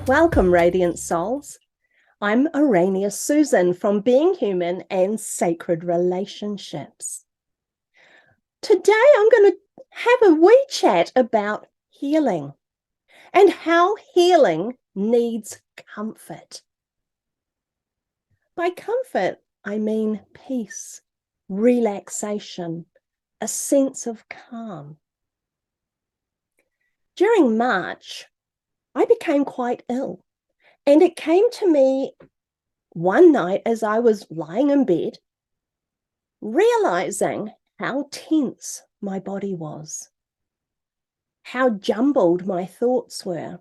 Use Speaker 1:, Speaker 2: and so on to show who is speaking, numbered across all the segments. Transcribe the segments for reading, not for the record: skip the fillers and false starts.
Speaker 1: Welcome, Radiant Souls. I'm Araenia Susan from Being Human and Sacred Relationships. Today, I'm going to have a wee chat about healing and how healing needs comfort. By comfort, I mean peace, relaxation, a sense of calm. During March, I became quite ill, and it came to me one night as I was lying in bed, realizing how tense my body was, how jumbled my thoughts were,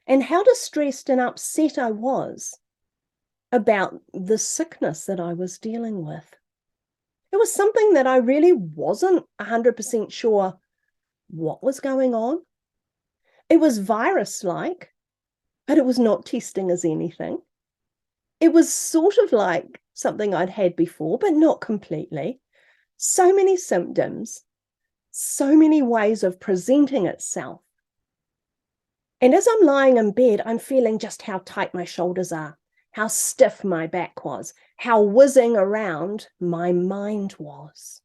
Speaker 1: and how distressed and upset I was about the sickness that I was dealing with. It was something that I really wasn't 100% sure what was going on. It was virus-like, but it was not testing as anything. It was sort of like something I'd had before, but not completely. So many symptoms, so many ways of presenting itself. And as I'm lying in bed, I'm feeling just how tight my shoulders are, how stiff my back was, how whizzing around my mind was.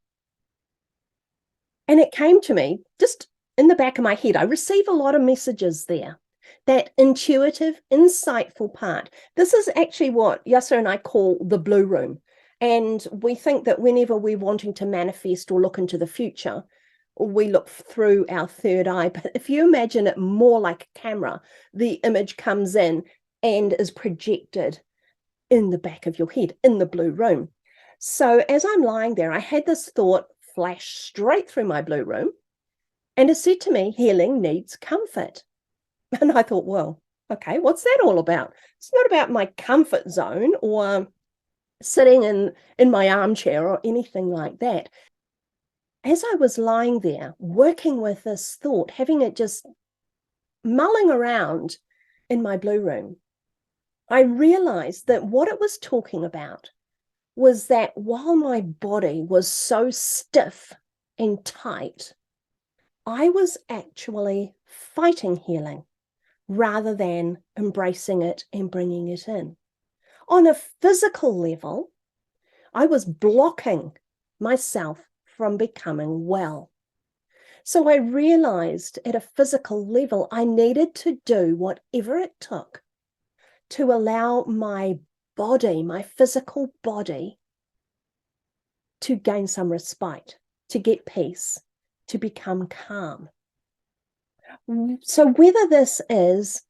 Speaker 1: And it came to me just in the back of my head. I receive a lot of messages there. That intuitive, insightful part. This is actually what Yasser and I call the blue room. And we think that whenever we're wanting to manifest or look into the future, we look through our third eye. But if you imagine it more like a camera, the image comes in and is projected in the back of your head, in the blue room. So as I'm lying there, I had this thought flash straight through my blue room, and it said to me, healing needs comfort. And I thought, well, okay, what's that all about? It's not about my comfort zone or sitting in my armchair or anything like that. As I was lying there, working with this thought, having it just mulling around in my blue room, I realized that what it was talking about was that while my body was so stiff and tight, I was actually fighting healing rather than embracing it and bringing it in. On a physical level, I was blocking myself from becoming well. So I realized at a physical level, I needed to do whatever it took to allow my body, my physical body, to gain some respite, to get peace, to become calm. So whether this is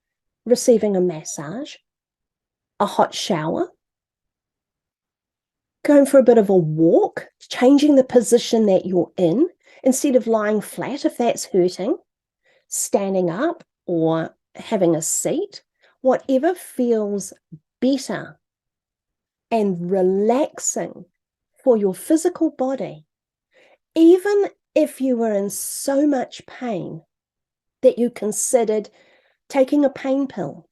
Speaker 1: receiving a massage, a hot shower, going for a bit of a walk, changing the position that you're in, instead of lying flat if that's hurting, standing up or having a seat, whatever feels better and relaxing for your physical body, even if you were in so much pain that you considered taking a pain pill.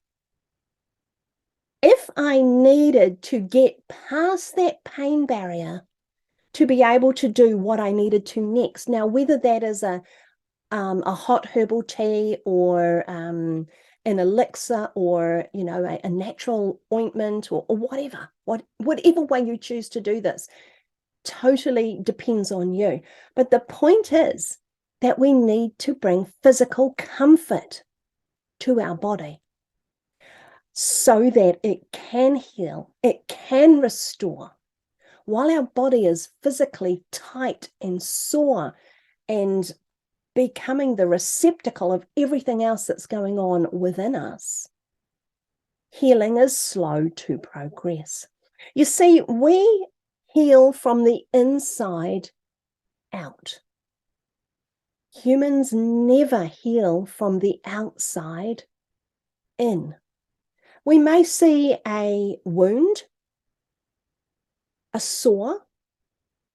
Speaker 1: If I needed to get past that pain barrier to be able to do what I needed to next, now whether that is a hot herbal tea or an elixir or a natural ointment or whatever way you choose to do this, totally depends on you. But the point is that we need to bring physical comfort to our body so that it can heal, it can restore, while our body is physically tight and sore and becoming the receptacle of everything else that's going on within us. Healing is slow to progress. You see, we heal from the inside out. Humans never heal from the outside in. We may see a wound, a sore,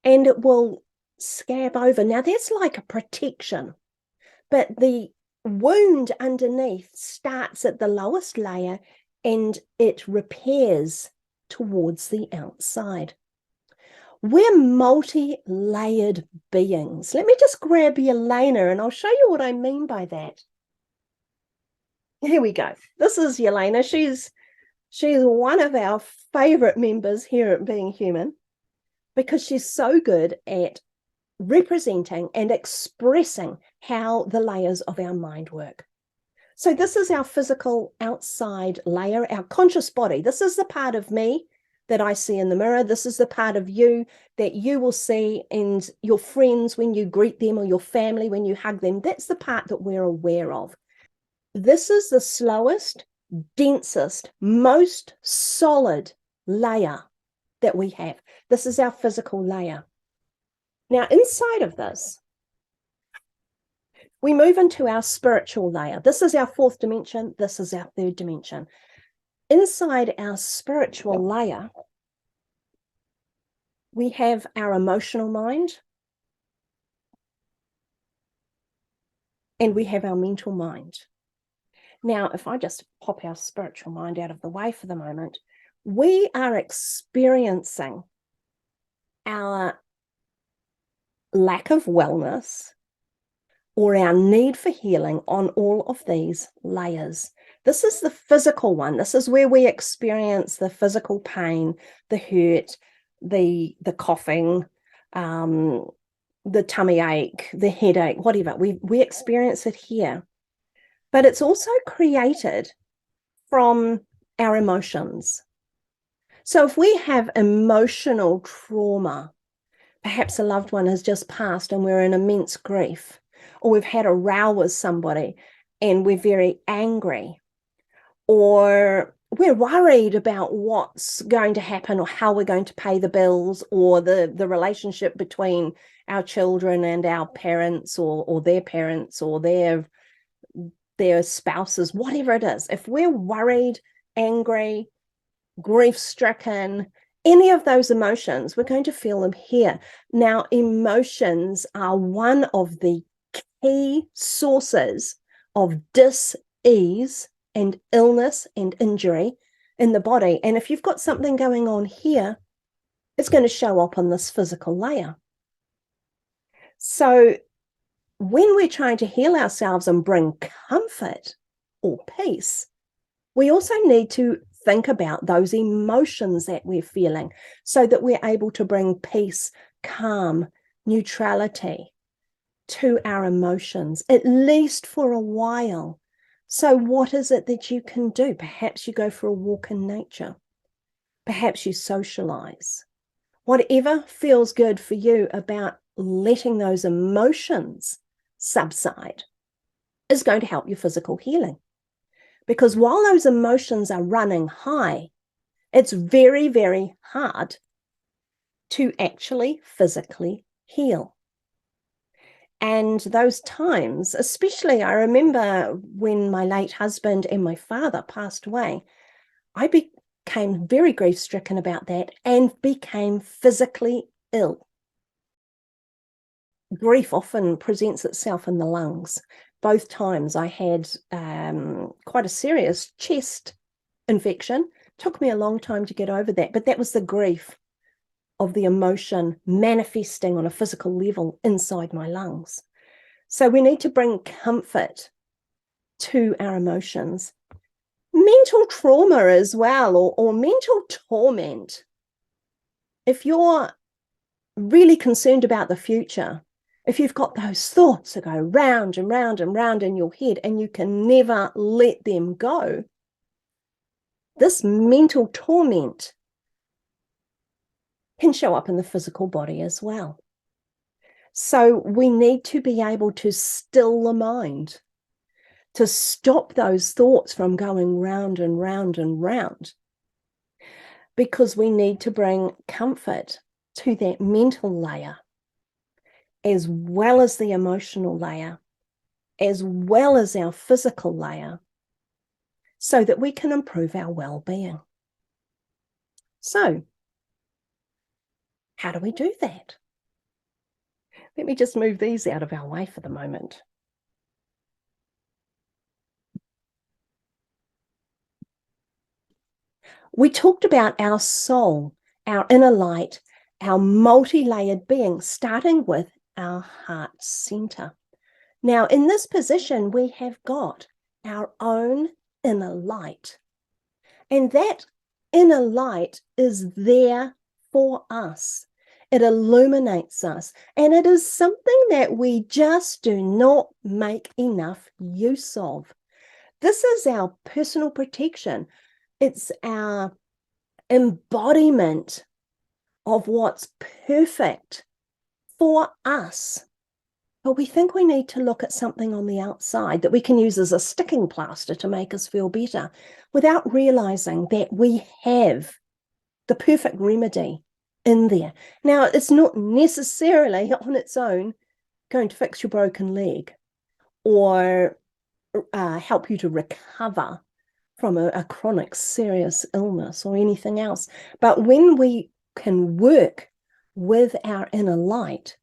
Speaker 1: and it will scab over. Now, that's like a protection, but the wound underneath starts at the lowest layer and it repairs towards the outside. We're multi-layered beings. Let me just grab Elena and I'll show you what I mean by that. Here we go. This is Yelena. She's one of our favorite members here at Being Human because she's so good at representing and expressing how the layers of our mind work. So this is our physical outside layer, our conscious body. This is the part of me that I see in the mirror. This is the part of you that you will see in your friends when you greet them, or your family when you hug them. That's the part that we're aware of. This is the slowest, densest, most solid layer that we have. This is our physical layer. Now, inside of this, we move into our spiritual layer. This is our fourth dimension. This is our third dimension. Inside our spiritual layer, we have our emotional mind and we have our mental mind. Now, if I just pop our spiritual mind out of the way for the moment, we are experiencing our lack of wellness or our need for healing on all of these layers. This is the physical one. This is where we experience the physical pain, the hurt, the coughing, the tummy ache, the headache, whatever. We experience it here. But it's also created from our emotions. So if we have emotional trauma, perhaps a loved one has just passed and we're in immense grief, or we've had a row with somebody and we're very angry, or we're worried about what's going to happen or how we're going to pay the bills, or the relationship between our children and our parents, or their parents, or their spouses, whatever it is. If we're worried, angry, grief-stricken, any of those emotions, we're going to feel them here. Now, emotions are one of the key sources of dis-ease and illness and injury in the body. And if you've got something going on here, it's going to show up on this physical layer. So when we're trying to heal ourselves and bring comfort or peace, we also need to think about those emotions that we're feeling so that we're able to bring peace, calm, neutrality to our emotions, at least for a while. So what is it that you can do? Perhaps you go for a walk in nature. Perhaps you socialize. Whatever feels good for you about letting those emotions subside is going to help your physical healing. Because while those emotions are running high, it's very, very hard to actually physically heal. And those times, especially, I remember when my late husband and my father passed away, I became very grief-stricken about that and became physically ill. Grief often presents itself in the lungs. Both times I had quite a serious chest infection. Took me a long time to get over that, but that was the grief of the emotion manifesting on a physical level inside my lungs. So we need to bring comfort to our emotions. Mental trauma as well, or mental torment. If you're really concerned about the future, if you've got those thoughts that go round and round and round in your head and you can never let them go, this mental torment can show up in the physical body as well. So we need to be able to still the mind, to stop those thoughts from going round and round and round, because we need to bring comfort to that mental layer, as well as the emotional layer, as well as our physical layer, so that we can improve our well-being. So, how do we do that? Let me just move these out of our way for the moment. We talked about our soul, our inner light, our multi-layered being, starting with our heart center. Now, in this position, we have got our own inner light. And that inner light is there for us. It illuminates us. And it is something that we just do not make enough use of. This is our personal protection. It's our embodiment of what's perfect for us. But we think we need to look at something on the outside that we can use as a sticking plaster to make us feel better without realizing that we have the perfect remedy in there. Now, it's not necessarily on its own going to fix your broken leg or help you to recover from a chronic serious illness or anything else. But when we can work with our inner light,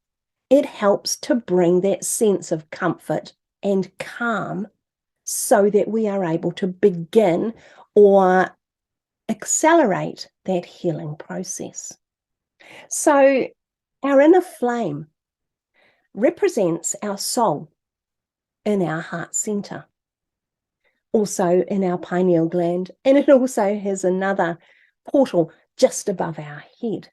Speaker 1: it helps to bring that sense of comfort and calm so that we are able to begin or accelerate that healing process. So our inner flame represents our soul in our heart center, also in our pineal gland, and it also has another portal just above our head.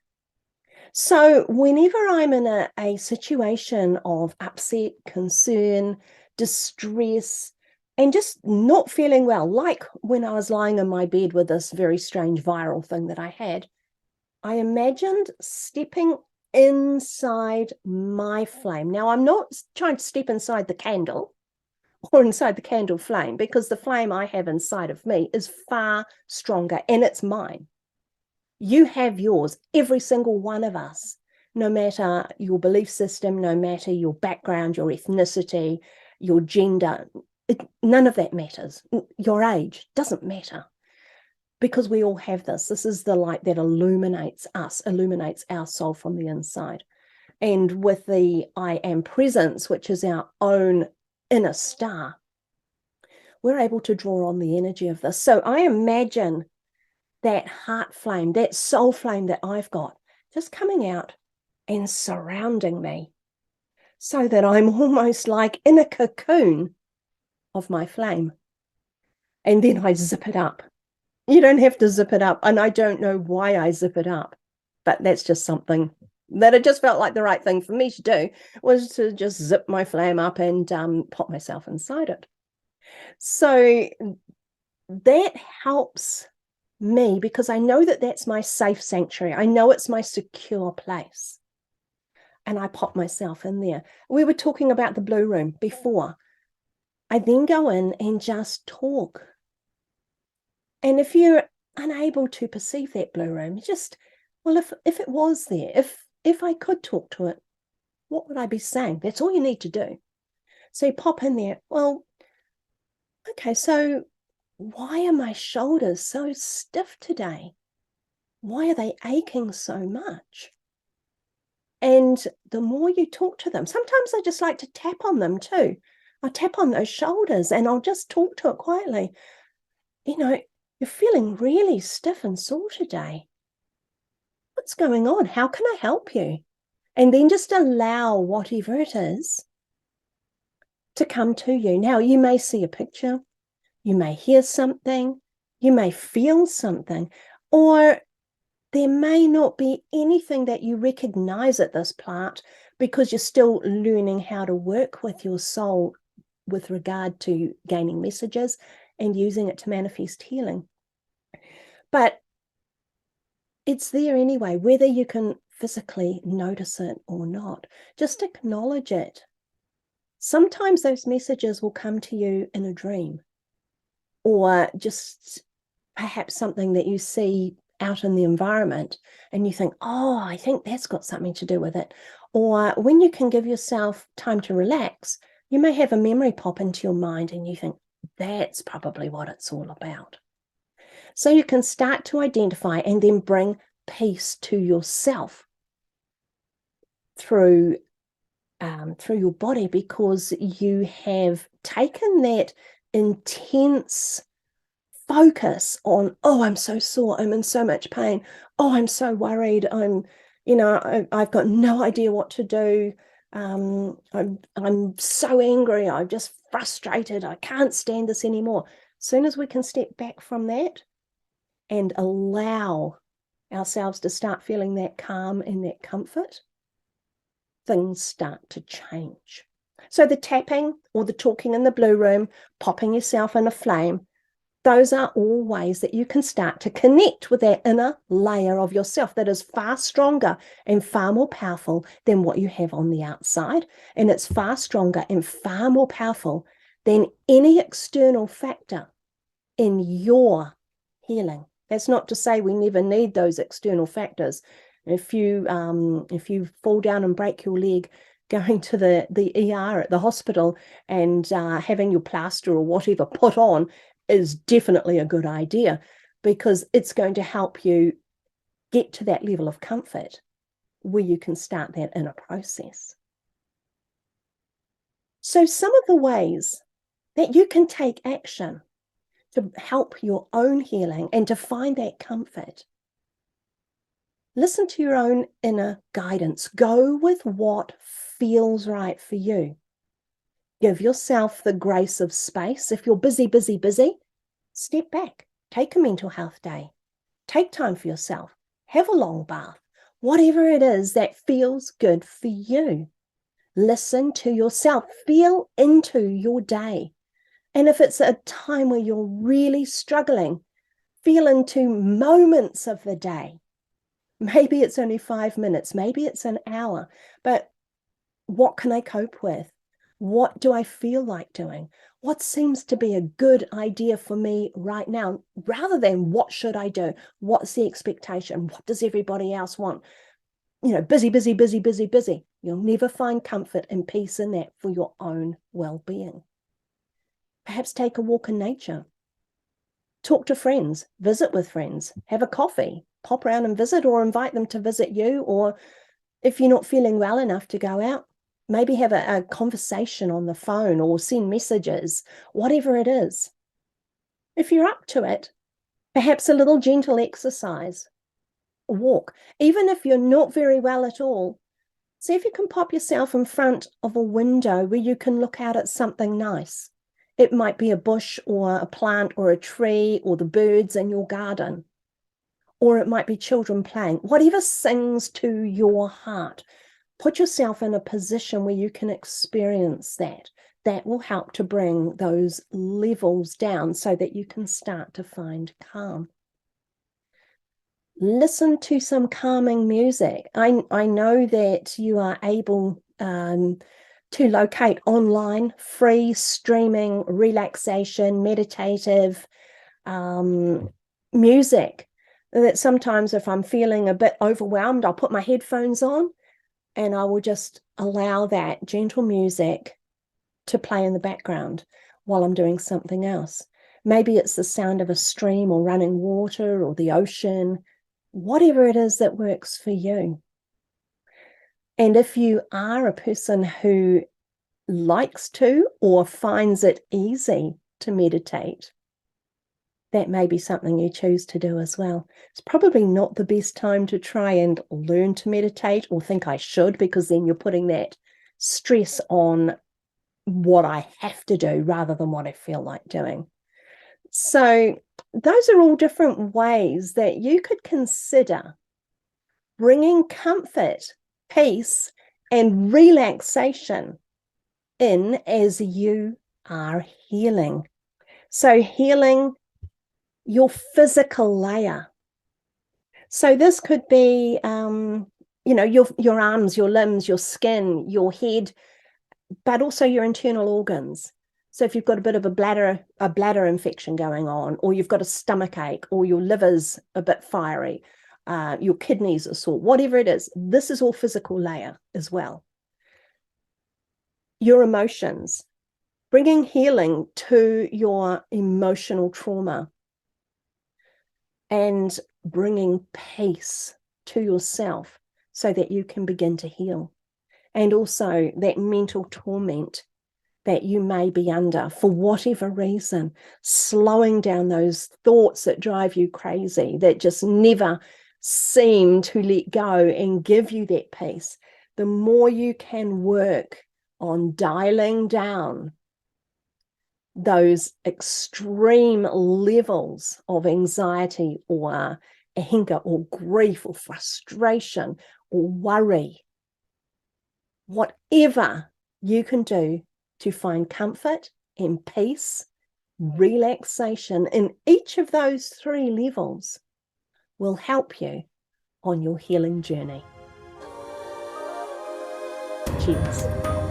Speaker 1: So whenever I'm in a situation of upset, concern, distress, and just not feeling well, like when I was lying in my bed with this very strange viral thing that I had, I imagined stepping inside my flame. Now, I'm not trying to step inside the candle or inside the candle flame, because the flame I have inside of me is far stronger and it's mine. You have yours, every single one of us, no matter your belief system, no matter your background, your ethnicity, your gender, none of that matters. Your age doesn't matter, because we all have this. This is the light that illuminates us, illuminates our soul from the inside. And with the I am presence, which is our own inner star, we're able to draw on the energy of this. So I imagine that heart flame, that soul flame that I've got, just coming out and surrounding me so that I'm almost like in a cocoon of my flame. And then I zip it up. You don't have to zip it up. And I don't know why I zip it up, but that's just something that it just felt like the right thing for me to do, was to just zip my flame up and pop myself inside it. So that helps me, because I know that that's my safe sanctuary. I know it's my secure place. And I pop myself in there. We were talking about the blue room before. I then go in and just talk. And if you're unable to perceive that blue room, just, well, if it was there, if I could talk to it, what would I be saying? That's all you need to do. So you pop in there. Well, okay, so why are my shoulders so stiff today? Why are they aching so much? And the more you talk to them, sometimes I just like to tap on them too. I'll tap on those shoulders and I'll just talk to it quietly. You know, you're feeling really stiff and sore today. What's going on? How can I help you? And then just allow whatever it is to come to you. Now, you may see a picture, you may hear something, you may feel something, or there may not be anything that you recognize at this part, because you're still learning how to work with your soul with regard to gaining messages and using it to manifest healing. But it's there anyway, whether you can physically notice it or not. Just acknowledge it. Sometimes those messages will come to you in a dream, or just perhaps something that you see out in the environment and you think, oh, I think that's got something to do with it. Or when you can give yourself time to relax, you may have a memory pop into your mind and you think, that's probably what it's all about. So you can start to identify and then bring peace to yourself through your body, because you have taken that intense focus on, oh, I'm so sore, I'm in so much pain, oh, I'm so worried, I've got no idea what to do, I'm so angry, I'm just frustrated. I can't stand this anymore. As soon as we can step back from that and allow ourselves to start feeling that calm and that comfort, things start to change. So the tapping or the talking in the blue room, popping yourself in a flame, those are all ways that you can start to connect with that inner layer of yourself that is far stronger and far more powerful than what you have on the outside. And it's far stronger and far more powerful than any external factor in your healing. That's not to say we never need those external factors. If you fall down and break your leg, going to the ER at the hospital and having your plaster or whatever put on is definitely a good idea, because it's going to help you get to that level of comfort where you can start that inner process. So some of the ways that you can take action to help your own healing and to find that comfort. Listen to your own inner guidance. Go with what feels right for you. Give yourself the grace of space. If you're busy, step back. Take a mental health day. Take time for yourself. Have a long bath. Whatever it is that feels good for you. Listen to yourself. Feel into your day. And if it's a time where you're really struggling, feel into moments of the day. Maybe it's only 5 minutes, maybe it's an hour, but what can I cope with? What do I feel like doing? What seems to be a good idea for me right now, rather than what should I do? What's the expectation? What does everybody else want? Busy. You'll never find comfort and peace in that for your own well-being. Perhaps take a walk in nature. Talk to friends, visit with friends, have a coffee, pop around and visit, or invite them to visit you. Or if you're not feeling well enough to go out, maybe have a conversation on the phone or send messages, whatever it is. If you're up to it, perhaps a little gentle exercise, a walk. Even if you're not very well at all, see if you can pop yourself in front of a window where you can look out at something nice. It might be a bush or a plant or a tree or the birds in your garden. Or it might be children playing. Whatever sings to your heart. Put yourself in a position where you can experience that. That will help to bring those levels down so that you can start to find calm. Listen to some calming music. I know that you are able to locate online free streaming relaxation, meditative music. That sometimes if I'm feeling a bit overwhelmed, I'll put my headphones on and I will just allow that gentle music to play in the background while I'm doing something else. Maybe it's the sound of a stream or running water or the ocean, whatever it is that works for you. And if you are a person who likes to or finds it easy to meditate, that may be something you choose to do as well. It's probably not the best time to try and learn to meditate or think I should, because then you're putting that stress on what I have to do rather than what I feel like doing. So those are all different ways that you could consider bringing comfort, peace, and relaxation in as you are healing. So healing your physical layer. So this could be, your arms, your limbs, your skin, your head, but also your internal organs. So if you've got a bit of a bladder infection going on, or you've got a stomach ache, or your liver's a bit fiery, your kidneys are sore, whatever it is, this is all physical layer as well. Your emotions, bringing healing to your emotional trauma and bringing peace to yourself so that you can begin to heal. And also that mental torment that you may be under for whatever reason, slowing down those thoughts that drive you crazy, that just never seem to let go and give you that peace. The more you can work on dialing down those extreme levels of anxiety or anger or grief or frustration or worry. Whatever you can do to find comfort and peace, relaxation in each of those three levels will help you on your healing journey. Cheers.